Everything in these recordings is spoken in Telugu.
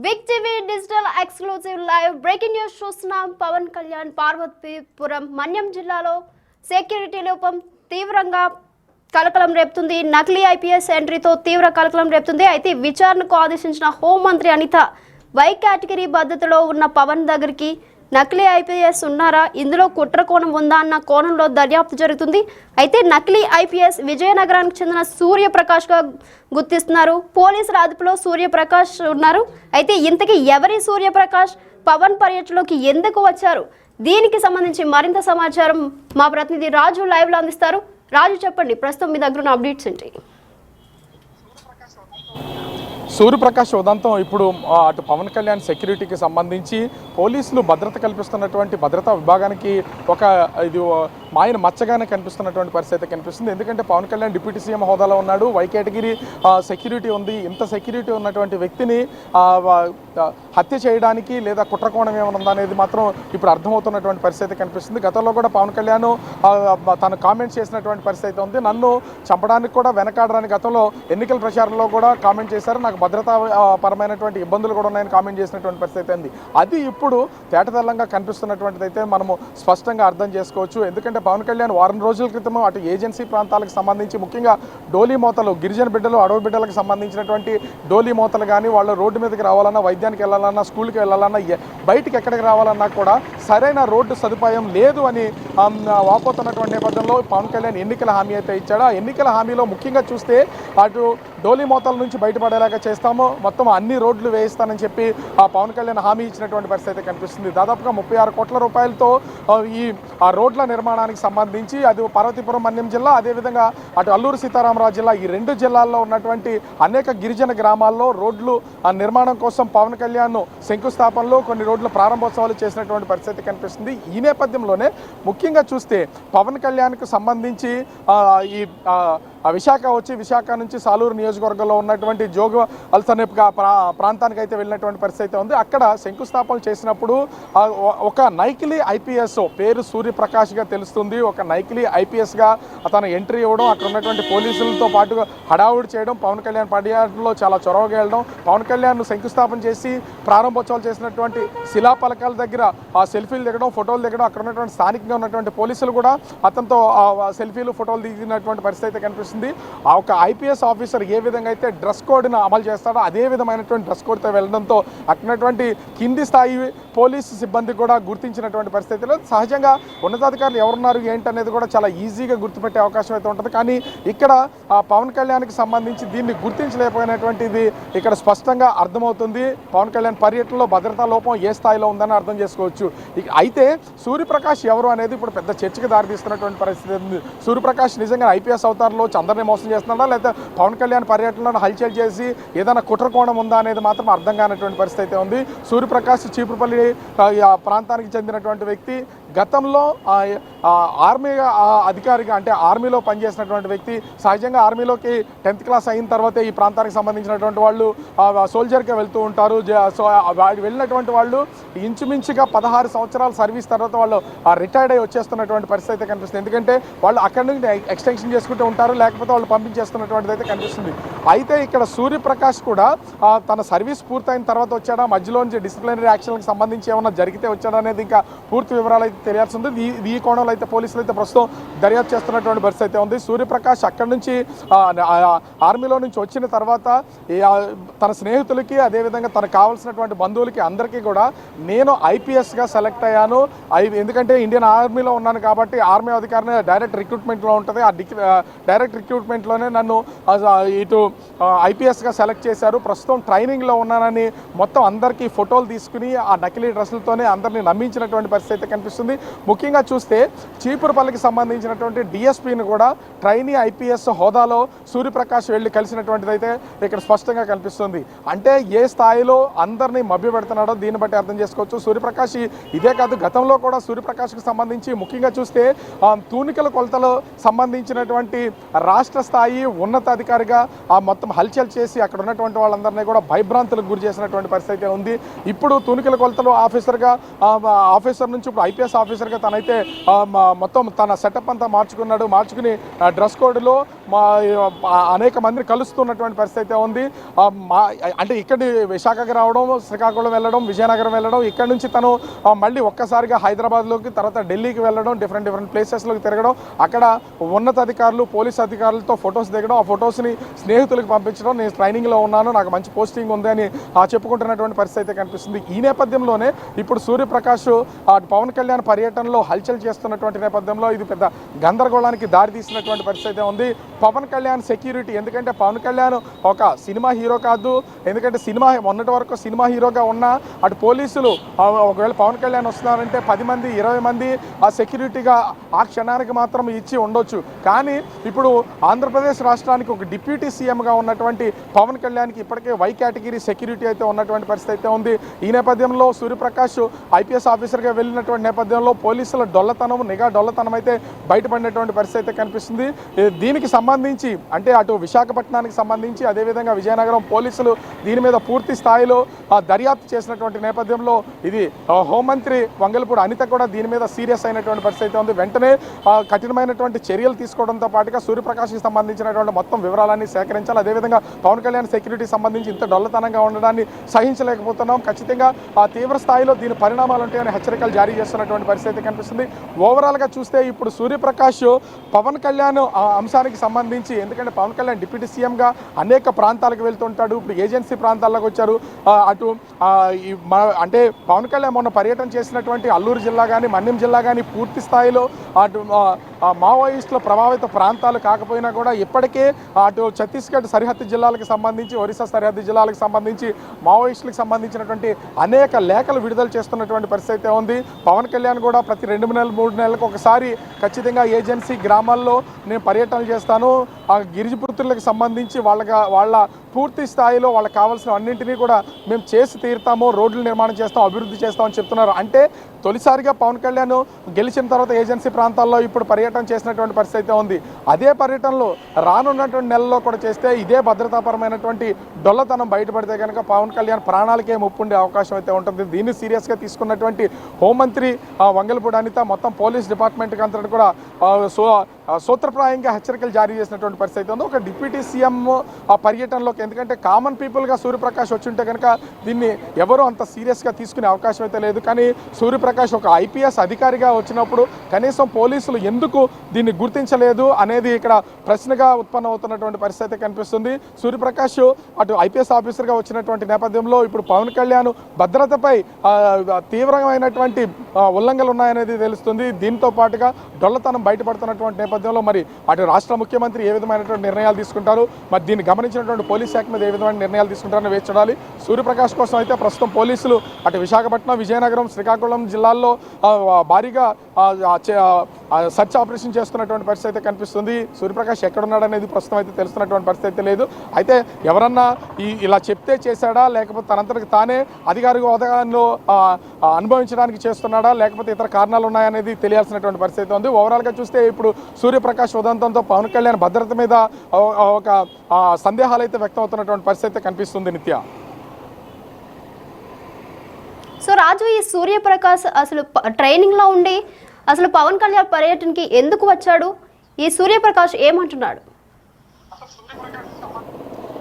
Big TV digital exclusive live breaking news చూస్తున్నాం. పవన్ కళ్యాణ్ పార్వతీపురం మన్యం జిల్లాలో సెక్యూరిటీ లోపం తీవ్రంగా కలకలం రేపుతుంది. నకిలీ ఐపీఎస్ ఎంట్రీతో తీవ్ర కలకలం రేపుతుంది. అయితే విచారణకు ఆదేశించిన హోంమంత్రి అనిత వై కేటగిరీ పద్ధతిలో ఉన్న పవన్ దగ్గరికి నకిలీ ఐపీఎస్ ఉన్నారా, ఇందులో కుట్ర కోణం ఉందా అన్న కోణంలో దర్యాప్తు జరుగుతుంది. అయితే నకిలీ ఐపీఎస్ విజయనగరానికి చెందిన సూర్యప్రకాష్గా గుర్తిస్తున్నారు. పోలీసుల అదుపులో సూర్యప్రకాష్ ఉన్నారు. అయితే ఇంతకీ ఎవరి సూర్యప్రకాష్ పవన్ పర్యటనలోకి ఎందుకు వచ్చారు, దీనికి సంబంధించి మరింత సమాచారం మా ప్రతినిధి రాజు లైవ్లో అందిస్తారు. రాజు చెప్పండి, ప్రస్తుతం మీ దగ్గర ఉన్న అప్డేట్స్ ఏంటి? సూర్యప్రకాష్ ఉదంతం ఇప్పుడు అటు పవన్ కళ్యాణ్ సెక్యూరిటీకి సంబంధించి పోలీసులు భద్రత కల్పిస్తున్నటువంటి భద్రతా విభాగానికి ఒక ఇది మాయను మచ్చగానే కనిపిస్తున్నటువంటి పరిస్థితి కనిపిస్తుంది. ఎందుకంటే పవన్ కళ్యాణ్ డిప్యూటీ సీఎం హోదాలో ఉన్నాడు, వై కేటగిరీ సెక్యూరిటీ ఉంది. ఇంత సెక్యూరిటీ ఉన్నటువంటి వ్యక్తిని హత్య చేయడానికి లేదా కుట్రకోణం ఏమైనా ఉందా అనేది మాత్రం ఇప్పుడు అర్థమవుతున్నటువంటి పరిస్థితి కనిపిస్తుంది. గతంలో కూడా పవన్ కళ్యాణ్ తను కామెంట్స్ చేసినటువంటి పరిస్థితి ఉంది. నన్ను చంపడానికి కూడా వెనకాడడానికి గతంలో ఎన్నికల ప్రచారంలో కూడా కామెంట్ చేశారు. నాకు భద్రతా పరమైనటువంటి ఇబ్బందులు కూడా ఉన్నాయని కామెంట్ చేసినటువంటి పరిస్థితి ఉంది. అది ఇప్పుడు తేటతెల్లంగా కనిపిస్తున్నటువంటిది అయితే మనము స్పష్టంగా అర్థం చేసుకోవచ్చు. ఎందుకంటే పవన్ కళ్యాణ్ వారం రోజుల క్రితం అటు ఏజెన్సీ ప్రాంతాలకు సంబంధించి ముఖ్యంగా డోలీ మోతలు, గిరిజన బిడ్డలు, అడవి బిడ్డలకు సంబంధించినటువంటి డోలీ మోతలు కానీ వాళ్ళు రోడ్డు మీదకి రావాలన్నా, వైద్యానికి వెళ్ళాలన్నా, స్కూల్కి వెళ్ళాలన్నా, బయటికి ఎక్కడికి రావాలన్నా కూడా సరైన రోడ్డు సదుపాయం లేదు అని వాపోతున్నటువంటి నేపథ్యంలో పవన్ కళ్యాణ్ ఎన్నికల హామీ అయితే ఇచ్చాడు. ఆ ఎన్నికల హామీలో ముఖ్యంగా చూస్తే అటు డోలీ మోతల నుంచి బయటపడేలాగా చేస్తాము, మొత్తం అన్ని రోడ్లు వేయిస్తానని చెప్పి ఆ పవన్ కళ్యాణ్ హామీ ఇచ్చినటువంటి పరిస్థితి కనిపిస్తుంది. దాదాపుగా 36 కోట్ల రూపాయలతో ఆ రోడ్ల నిర్మాణానికి సంబంధించి అది పార్వతీపురం మన్యం జిల్లా, అదేవిధంగా అటు అల్లూరు సీతారామరాజు జిల్లా, ఈ రెండు జిల్లాల్లో ఉన్నటువంటి అనేక గిరిజన గ్రామాల్లో రోడ్లు నిర్మాణం కోసం పవన్ కళ్యాణ్ శంకుస్థాపనలో కొన్ని రోడ్ల ప్రారంభోత్సవాలు చేసినటువంటి పరిస్థితి కనిపిస్తుంది. ఈ నేపథ్యంలోనే ముఖ్యంగా చూస్తే పవన్ కళ్యాణ్కు సంబంధించి ఈ విశాఖ నుంచి సాలూరు నియోజకవర్గంలో ఉన్నటువంటి జోగు అల్సనేప్గా ప్రాంతానికి అయితే వెళ్ళినటువంటి పరిస్థితి ఉంది. అక్కడ శంకుస్థాపన చేసినప్పుడు ఒక నైకిలీ ఐపీఎస్ పేరు సూర్యప్రకాష్గా తెలుస్తుంది. ఒక నైకిలీ ఐపీఎస్గా అతను ఎంట్రీ ఇవ్వడం, అక్కడ ఉన్నటువంటి పోలీసులతో పాటుగా హడావుడి చేయడం, పవన్ కళ్యాణ్ పర్యటనలో చాలా చొరవగా వెళ్ళడం, పవన్ కళ్యాణ్ శంకుస్థాపన చేసి ప్రారంభోత్సవాలు చేసినటువంటి శిలాపలకాల దగ్గర ఆ సెల్ఫీలు దిగడం, ఫోటోలు దిగడం, అక్కడ ఉన్నటువంటి స్థానికంగా ఉన్నటువంటి పోలీసులు కూడా అతనితో సెల్ఫీలు, ఫోటోలు దిగినటువంటి పరిస్థితి కనిపిస్తుంది. ఒక ఐపీఎస్ ఆఫీసర్ ఏ విధంగా అయితే డ్రెస్ కోడ్ను అమలు చేస్తాడో అదే విధమైనటువంటి డ్రెస్ కోడ్తో వెళ్ళడంతో అక్కడటువంటి కింది స్థాయి పోలీసు సిబ్బంది కూడా గుర్తించినటువంటి పరిస్థితిలో సహజంగా ఉన్నతాధికారులు ఎవరున్నారు ఏంటనేది కూడా చాలా ఈజీగా గుర్తుపెట్టే అవకాశం అయితే ఉంటుంది. కానీ ఇక్కడ పవన్ కళ్యాణ్కి సంబంధించి దీన్ని గుర్తించలేకపోయినటువంటిది ఇక్కడ స్పష్టంగా అర్థమవుతుంది. పవన్ కళ్యాణ్ పర్యటనలో భద్రతా లోపం ఏ స్థాయిలో ఉందని అర్థం చేసుకోవచ్చు. అయితే సూర్యప్రకాష్ ఎవరు అనేది ఇప్పుడు పెద్ద చర్చకు దారితీస్తున్నటువంటి పరిస్థితి ఉంది. సూర్యప్రకాష్ నిజంగా ఐపీఎస్ అవతారంలో అందరినీ మోసం చేస్తున్నాడా, లేదా పవన్ కళ్యాణ్ పర్యటనలో హల్చల్ చేసి ఏదైనా కుట్రకోణం ఉందా అనేది మాత్రం అర్థం కానటువంటి పరిస్థితి ఉంది. సూర్యప్రకాష్ చీపురుపల్లి ప్రాంతానికి చెందినటువంటి వ్యక్తి, గతంలో ఆర్మీ అధికారిగా అంటే ఆర్మీలో పనిచేసినటువంటి వ్యక్తి. సహజంగా ఆర్మీలోకి 10th క్లాస్ అయిన తర్వాతే ఈ ప్రాంతానికి సంబంధించినటువంటి వాళ్ళు సోల్జర్గా వెళ్తూ ఉంటారు. సో వెళ్ళినటువంటి వాళ్ళు ఇంచుమించుగా 16 సంవత్సరాల సర్వీస్ తర్వాత వాళ్ళు రిటైర్డ్ అయ్యి వచ్చేస్తున్నటువంటి పరిస్థితి కనిపిస్తుంది. ఎందుకంటే వాళ్ళు అక్కడి నుంచి ఎక్స్టెన్షన్ చేసుకుంటూ ఉంటారు, లేకపోతే వాళ్ళు పంపించేస్తున్నటువంటిది అయితే కనిపిస్తుంది. అయితే ఇక్కడ సూర్యప్రకాష్ కూడా తన సర్వీస్ పూర్తయిన తర్వాత వచ్చాడా, మధ్యలో నుంచి డిసిప్లినరీ యాక్షన్కి సంబంధించి ఏమైనా జరిగితే వచ్చాడా అనేది ఇంకా పూర్తి వివరాలు అయితే తెలియాల్సి ఉంది. ఈ కోణంలో అయితే పోలీసులు అయితే ప్రస్తుతం దర్యాప్తు చేస్తున్నటువంటి పరిస్థితి అయితే ఉంది. సూర్యప్రకాష్ అక్కడి నుంచి ఆర్మీలో నుంచి వచ్చిన తర్వాత తన స్నేహితులకి, అదేవిధంగా తనకు కావాల్సినటువంటి బంధువులకి అందరికీ కూడా నేను ఐపీఎస్గా సెలెక్ట్ అయ్యాను, ఎందుకంటే ఇండియన్ ఆర్మీలో ఉన్నాను కాబట్టి ఆర్మీ అధికారిని డైరెక్ట్ రిక్రూట్మెంట్లో ఉంటుంది, ఆ డైరెక్ట్ రిక్రూట్మెంట్లోనే నన్ను ఇటు ఐపీఎస్గా సెలెక్ట్ చేశారు, ప్రస్తుతం ట్రైనింగ్లో ఉన్నానని మొత్తం అందరికీ ఫోటోలు తీసుకుని ఆ నకిలీ డ్రెస్సులతోనే అందరినీ నమ్మించినటువంటి పరిస్థితి కనిపిస్తుంది. ముఖ్యంగా చూస్తే చీపురుపల్లికి సంబంధించినటువంటి డిఎస్పీని కూడా ట్రైనీ ఐపీఎస్ హోదాలో సూర్యప్రకాష్ వెళ్ళి కలిసినటువంటిది అయితే ఇక్కడ స్పష్టంగా కనిపిస్తుంది. అంటే ఏ స్థాయిలో అందరినీ మభ్యపెడుతున్నాడో దీన్ని బట్టి అర్థం చేసుకోవచ్చు. సూర్యప్రకాష్ ఇదే కాదు, గతంలో కూడా సూర్యప్రకాష్కి సంబంధించి ముఖ్యంగా చూస్తే తూనికల కొలతలో సంబంధించినటువంటి రాష్ట్ర స్థాయి ఉన్నతాధికారిగా మొత్తం హల్చల్ చేసి అక్కడ ఉన్నటువంటి వాళ్ళందరినీ కూడా భయభ్రాంతులకు గురి చేసినటువంటి పరిస్థితి ఉంది. ఇప్పుడు తూనికల కొలతలో ఆఫీసర్ నుంచి ఇప్పుడు ఐపీఎస్ ఆఫీసర్గా తనైతే మొత్తం తన సెటప్ అంతా మార్చుకుని డ్రెస్ కోడ్లో అనేక మందిని కలుస్తున్నటువంటి పరిస్థితి అయితే ఉంది. అంటే ఇక్కడి విశాఖకి రావడం, శ్రీకాకుళం వెళ్ళడం, విజయనగరం వెళ్ళడం, ఇక్కడ నుంచి తను మళ్ళీ ఒక్కసారిగా హైదరాబాద్లోకి, తర్వాత ఢిల్లీకి వెళ్ళడం, డిఫరెంట్ ప్లేసెస్లోకి తిరగడం, అక్కడ ఉన్నతాధికారులు, పోలీస్ అధికారులతో ఫొటోస్ దిగడం, ఆ ఫొటోస్ని స్నేహితులకు పంపించడం, నేను ట్రైనింగ్లో ఉన్నాను, నాకు మంచి పోస్టింగ్ ఉంది అని చెప్పుకుంటున్నటువంటి పరిస్థితి అయితే కనిపిస్తుంది. ఈ నేపథ్యంలోనే ఇప్పుడు సూర్యప్రకాష్ పవన్ కళ్యాణ్ పర్యటనలో హల్చల్ చేస్తున్నటువంటి నేపథ్యంలో ఇది పెద్ద గందరగోళానికి దారితీసినటువంటి పరిస్థితి అయితే ఉంది. పవన్ కళ్యాణ్ సెక్యూరిటీ, ఎందుకంటే పవన్ కళ్యాణ్ ఒక సినిమా హీరో కాదు, ఎందుకంటే మొన్నటి వరకు సినిమా హీరోగా ఉన్న అటు పోలీసులు ఒకవేళ పవన్ కళ్యాణ్ వస్తున్నారంటే 10 మంది 20 మంది ఆ సెక్యూరిటీగా ఆ క్షణానికి మాత్రం ఇచ్చి ఉండొచ్చు. కానీ ఇప్పుడు ఆంధ్రప్రదేశ్ రాష్ట్రానికి ఒక డిప్యూటీ సీఎంగా ఉన్నటువంటి పవన్ కళ్యాణ్కి ఇప్పటికే వై కేటగిరీ సెక్యూరిటీ అయితే ఉన్నటువంటి పరిస్థితి అయితే ఉంది. ఈ నేపథ్యంలో సూర్యప్రకాష్ ఐపీఎస్ ఆఫీసర్గా వెళ్ళినటువంటి నేపథ్యంలో పోలీసుల నిఘా డొల్లతనం అయితే బయటపడినటువంటి పరిస్థితి అయితే కనిపిస్తుంది. దీనికి సంబంధించి అంటే అటు విశాఖపట్నానికి సంబంధించి అదేవిధంగా విజయనగరం పోలీసులు దీని మీద పూర్తి స్థాయిలో దర్యాప్తు చేసినటువంటి నేపథ్యంలో ఇది హోంమంత్రి వంగలపూడి అనిత కూడా దీని మీద సీరియస్ అయినటువంటి పరిస్థితి అయితే ఉంది. వెంటనే కఠినమైనటువంటి చర్యలు తీసుకోవడంతో పాటుగా సూర్యప్రకాష్కి సంబంధించినటువంటి మొత్తం వివరాలన్నీ సేకరించాలి. అదేవిధంగా పవన్ కళ్యాణ్ సెక్యూరిటీ సంబంధించి ఇంత డొల్లతనంగా ఉండడాన్ని సహించలేకపోతున్నాం, ఖచ్చితంగా తీవ్ర స్థాయిలో దీని పరిణామాలు ఉంటాయని హెచ్చరికలు జారీ చేస్తున్నటువంటి పరిస్థితి కనిపిస్తుంది. ఓవరాల్గా చూస్తే ఇప్పుడు సూర్యప్రకాష్ పవన్ కళ్యాణ్ అంశానికి సంబంధించి, ఎందుకంటే పవన్ కళ్యాణ్ డిప్యూటీ సీఎంగా అనేక ప్రాంతాలకు వెళ్తుంటాడు, ఇప్పుడు ఏజెన్సీ ప్రాంతాల్లోకి వచ్చారు. అటు అంటే పవన్ కళ్యాణ్ మొన్న పర్యటన చేసినటువంటి అల్లూరు జిల్లా కానీ మన్యం జిల్లా కానీ పూర్తి స్థాయిలో అటు మావోయిస్టుల ప్రభావిత ప్రాంతాలు కాకపోయినా కూడా ఇప్పటికే అటు ఛత్తీస్గఢ్ సరిహద్దు జిల్లాలకు సంబంధించి, ఒరిస్సా సరిహద్దు జిల్లాలకు సంబంధించి మావోయిస్టులకు సంబంధించినటువంటి అనేక లేఖలు విడుదల చేస్తున్నటువంటి పరిస్థితి ఉంది. పవన్ కళ్యాణ్ కూడా ప్రతి 2 నెలలు 3 నెలలకు ఒకసారి ఖచ్చితంగా ఏజెన్సీ గ్రామాల్లో నేను పర్యటనలు చేస్తాను, ఆ గిరిజపుత్రులకు సంబంధించి వాళ్ళ పూర్తి స్థాయిలో వాళ్ళకి కావాల్సిన అన్నింటినీ కూడా మేము చేసి తీరుతాము, రోడ్లు నిర్మాణం చేస్తాం, అభివృద్ధి చేస్తామని చెప్తున్నారు. అంటే తొలిసారిగా పవన్ కళ్యాణ్ గెలిచిన తర్వాత ఏజెన్సీ ప్రాంతాల్లో ఇప్పుడు పర్యటన చేసినటువంటి పరిస్థితి ఉంది. అదే పర్యటనలో రానున్నటువంటి నెలల్లో కూడా చేస్తే ఇదే భద్రతాపరమైనటువంటి డొల్లతనం బయటపడితే కనుక పవన్ కళ్యాణ్ ప్రాణాలకే ముప్పు ఉండే అవకాశం అయితే ఉంటుంది. దీన్ని సీరియస్గా తీసుకున్నటువంటి హోంమంత్రి వంగలపూడి అనిత మొత్తం పోలీస్ డిపార్ట్మెంట్కి అంతా కూడా సూత్రప్రాయంగా హెచ్చరికలు జారీ చేసినటువంటి పరిస్థితి ఉంది. ఒక డిప్యూటీ సీఎం ఆ పర్యటనలోకి, ఎందుకంటే కామన్ పీపుల్గా సూర్యప్రకాష్ వచ్చి ఉంటే కనుక దీన్ని ఎవరు అంత సీరియస్గా తీసుకునే అవకాశం అయితే లేదు. కానీ సూర్యప్రకాష్ ఒక ఐపీఎస్ అధికారిగా వచ్చినప్పుడు కనీసం పోలీసులు ఎందుకు దీన్ని గుర్తించలేదు అనేది ఇక్కడ ప్రశ్నగా ఉత్పన్నం అవుతున్నటువంటి పరిస్థితి కనిపిస్తుంది. సూర్యప్రకాష్ అటు ఐపీఎస్ ఆఫీసర్గా వచ్చినటువంటి నేపథ్యంలో ఇప్పుడు పవన్ కళ్యాణ్ భద్రతపై తీవ్రమైనటువంటి ఉల్లంఘనలు ఉన్నాయనేది తెలుస్తుంది. దీంతో పాటుగా డొల్లతనం బయటపడుతున్నటువంటి నేపథ్యంలో మరి అటు రాష్ట్ర ముఖ్యమంత్రి ఏ విధమైనటువంటి నిర్ణయాలు తీసుకుంటారు, మరి దీన్ని గమనించినటువంటి పోలీస్ శాఖ మీద ఏ విధమైన నిర్ణయాలు తీసుకుంటారని వేచి చూడాలి. సూర్యప్రకాష్ కోసం అయితే ప్రస్తుతం పోలీసులు అటు విశాఖపట్నం, విజయనగరం, శ్రీకాకుళం జిల్లాల్లో భారీగా సర్చ్ ఆపరేషన్ చేస్తున్నటువంటి పరిస్థితి అయితే కనిపిస్తుంది. సూర్యప్రకాష్ ఎక్కడున్నాడు అనేది ప్రస్తుతం అయితే తెలుస్తున్నటువంటి పరిస్థితి లేదు. అయితే ఎవరన్నా ఇలా చెప్తే చేశాడా, లేకపోతే తనంతటికి తానే అధికారిక హోదాను అనుభవించడానికి చేస్తున్నాడా, లేకపోతే ఇతర కారణాలు ఉన్నాయనేది తెలియాల్సినటువంటి పరిస్థితి ఉంది. ఓవరాల్గా చూస్తే ఇప్పుడు సూర్యప్రకాష్ ఉదంతంతో పవన్ కళ్యాణ్ భద్రత మీద ఒక సందేహాలు అయితే వ్యక్తం అవుతున్నటువంటి పరిస్థితి కనిపిస్తుంది. నిత్య సో రాజు, ఈ సూర్యప్రకాష్ అసలు ట్రైనింగ్లో ఉండి అసలు పవన్ కళ్యాణ్ పర్యటనకి ఎందుకు వచ్చాడు? ఈ సూర్యప్రకాష్ ఏమంటున్నాడు?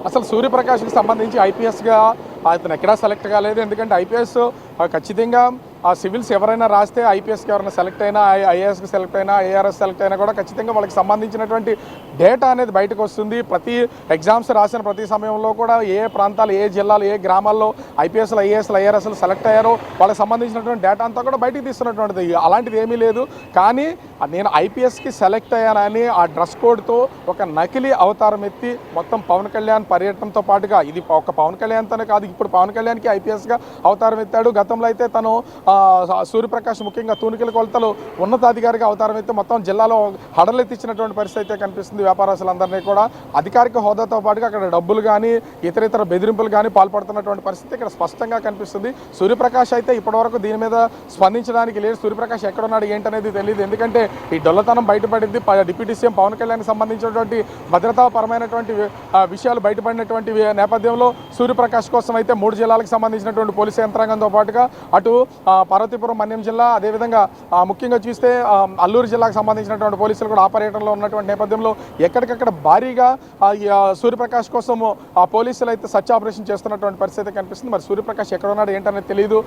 అసలు సూర్యప్రకాష్కి సంబంధించి ఐపీఎస్గా అతను ఎక్కడా సెలెక్ట్ కాలేదు. ఎందుకంటే ఐపీఎస్ ఖచ్చితంగా ఆ సివిల్స్ ఎవరైనా రాస్తే ఐపీఎస్కి ఎవరైనా సెలెక్ట్ అయినా, ఐఏఎస్కి సెలెక్ట్ అయినా, ఐఆర్ఎస్ సెలెక్ట్ అయినా కూడా ఖచ్చితంగా వాళ్ళకి సంబంధించినటువంటి డేటా అనేది బయటకు వస్తుంది. ప్రతి ఎగ్జామ్స్ రాసిన ప్రతి సమయంలో కూడా ఏ ప్రాంతాలు, ఏ జిల్లాలు, ఏ గ్రామాల్లో ఐపీఎస్లు, ఐఏఎస్లు, ఐఆర్ఎస్లు సెలెక్ట్ అయ్యారో వాళ్ళకి సంబంధించినటువంటి డేటా అంతా కూడా బయటకు తీస్తున్నటువంటిది. అలాంటిది ఏమీ లేదు. కానీ నేను ఐపీఎస్కి సెలెక్ట్ అయ్యానని ఆ డ్రెస్ కోడ్తో ఒక నకిలీ అవతారం ఎత్తి మొత్తం పవన్ కళ్యాణ్ పర్యటనతో పాటుగా, ఇది ఒక పవన్ కళ్యాణ్తోనే కాదు, ఇప్పుడు పవన్ కళ్యాణ్కి ఐపీఎస్గా అవతారం ఎత్తాడు. గతంలో అయితే తను సూర్యప్రకాష్ ముఖ్యంగా తూనికల కొలతలు ఉన్నతాధికారిగా అవతారం అయితే మొత్తం జిల్లాలో హడలెత్తించినటువంటి పరిస్థితి అయితే కనిపిస్తుంది. వ్యాపారస్తులందరినీ కూడా అధికారిక హోదాతో పాటుగా అక్కడ డబ్బులు కానీ ఇతర బెదిరింపులు కానీ పాల్పడుతున్నటువంటి పరిస్థితి ఇక్కడ స్పష్టంగా కనిపిస్తుంది. సూర్యప్రకాష్ అయితే ఇప్పటివరకు దీని మీద స్పందించడానికి లేదు. సూర్యప్రకాష్ ఎక్కడున్నాడు ఏంటనేది తెలియదు. ఎందుకంటే ఈ డొల్లతనం బయటపడింది. డిప్యూటీ సీఎం పవన్ కళ్యాణ్కి సంబంధించినటువంటి భద్రతాపరమైనటువంటి విషయాలు బయటపడినటువంటి నేపథ్యంలో సూర్యప్రకాష్ కోసం అయితే 3 జిల్లాలకు సంబంధించినటువంటి పోలీసు యంత్రాంగంతో పాటుగా అటు పార్వతీపురం మన్యం జిల్లా అదేవిధంగా ముఖ్యంగా చూస్తే అల్లూరు జిల్లాకు సంబంధించినటువంటి పోలీసులు కూడా ఆపరేటర్లో ఉన్నటువంటి నేపథ్యంలో ఎక్కడికక్కడ భారీగా సూర్యప్రకాష్ కోసం పోలీసులు అయితే సర్చ్ ఆపరేషన్ చేస్తున్నటువంటి పరిస్థితి కనిపిస్తుంది. మరి సూర్యప్రకాష్ ఎక్కడ ఉన్నాడు ఏంటనేది తెలియదు.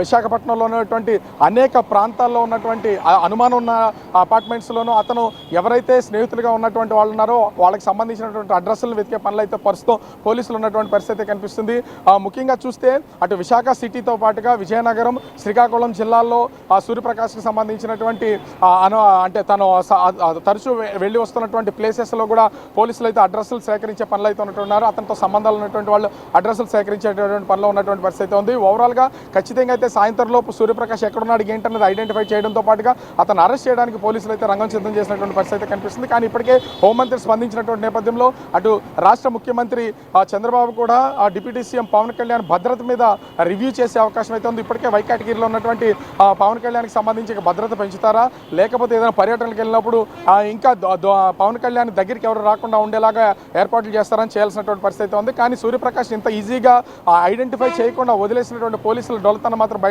విశాఖపట్నంలో ఉన్నటువంటి అనేక ప్రాంతాల్లో ఉన్నటువంటి అనుమానం ఉన్న అపార్ట్మెంట్స్లోనూ అతను ఎవరైతే స్నేహితులుగా ఉన్నటువంటి వాళ్ళు ఉన్నారో వాళ్ళకి సంబంధించినటువంటి అడ్రస్లు వెతికే పనులు అయితే ప్రస్తుతం పోలీసులు ఉన్నటువంటి పరిస్థితి కనిపిస్తుంది. ముఖ్యంగా చూస్తే అటు విశాఖ సిటీతో పాటుగా విజయనగరం, శ్రీకాకుళం జిల్లాల్లో సూర్యప్రకాష్కి సంబంధించినటువంటి అంటే తను తరచూ వెళ్ళి వస్తున్నటువంటి ప్లేసెస్లో కూడా పోలీసులు అయితే అడ్రస్లు సేకరించే పనులు అయితే ఉన్నట్టున్నారు. అతనితో సంబంధాలు ఉన్నటువంటి వాళ్ళు అడ్రస్లు సేకరించేటటువంటి పనిలో ఉన్నటువంటి పరిస్థితి ఉంది. ఓవరాల్గా ఖచ్చితంగా అయితే సాయంత్రంలోపు సూర్యప్రకాష్ ఎక్కడున్నాడు ఏంటన్నది ఐడెంటిఫై చేయడంతో పాటుగా అతను అరెస్ట్ చేయడానికి పోలీసులు అయితే రంగం సిద్ధం చేసినటువంటి పరిస్థితి కనిపిస్తుంది. కానీ ఇప్పటికే హోంమంత్రి స్పందించినటువంటి నేపథ్యంలో అటు రాష్ట్ర ముఖ్యమంత్రి చంద్రబాబు కూడా డిప్యూటీ సీఎం పవన్ కళ్యాణ్ భద్రత మీద రివ్యూ చేసే అవకాశం అయితే ఉంది. ఇప్పటికే వై కేటగిరీలో ఉన్నటువంటి పవన్ కళ్యాణ్కి సంబంధించి భద్రత పెంచుతారా, లేకపోతే ఏదైనా పర్యటనకు వెళ్ళినప్పుడు ఇంకా పవన్ కళ్యాణ్ దగ్గరికి ఎవరు రాకుండా ఉండేలాగా ఏర్పాట్లు చేస్తారని చేయాల్సినటువంటి పరిస్థితి ఉంది. కానీ సూర్యప్రకాష్ ఇంత ఈజీగా ఐడెంటిఫై చేయకుండా వదిలేసినటువంటి పోలీసుల డొలతనం మాత్రం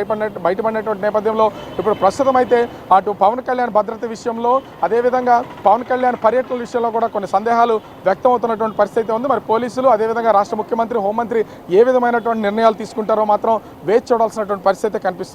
బయటపడినటువంటి నేపథ్యంలో ఇప్పుడు ప్రస్తుతం అయితే అటు పవన్ కళ్యాణ్ భద్రత విషయంలో అదేవిధంగా పవన్ కళ్యాణ్ పర్యటనల విషయంలో కూడా కొన్ని సందేహాలు వ్యక్తం అవుతున్నటువంటి పరిస్థితి ఉంది. మరి పోలీసులు అదేవిధంగా రాష్ట్ర ముఖ్యమంత్రి, హోంమంత్రి ఏ విధమైనటువంటి నిర్ణయాలు తీసుకుంటారో మాత్రం వేచి చూడాల్సినటువంటి పరిస్థితి కనిపిస్తుంది.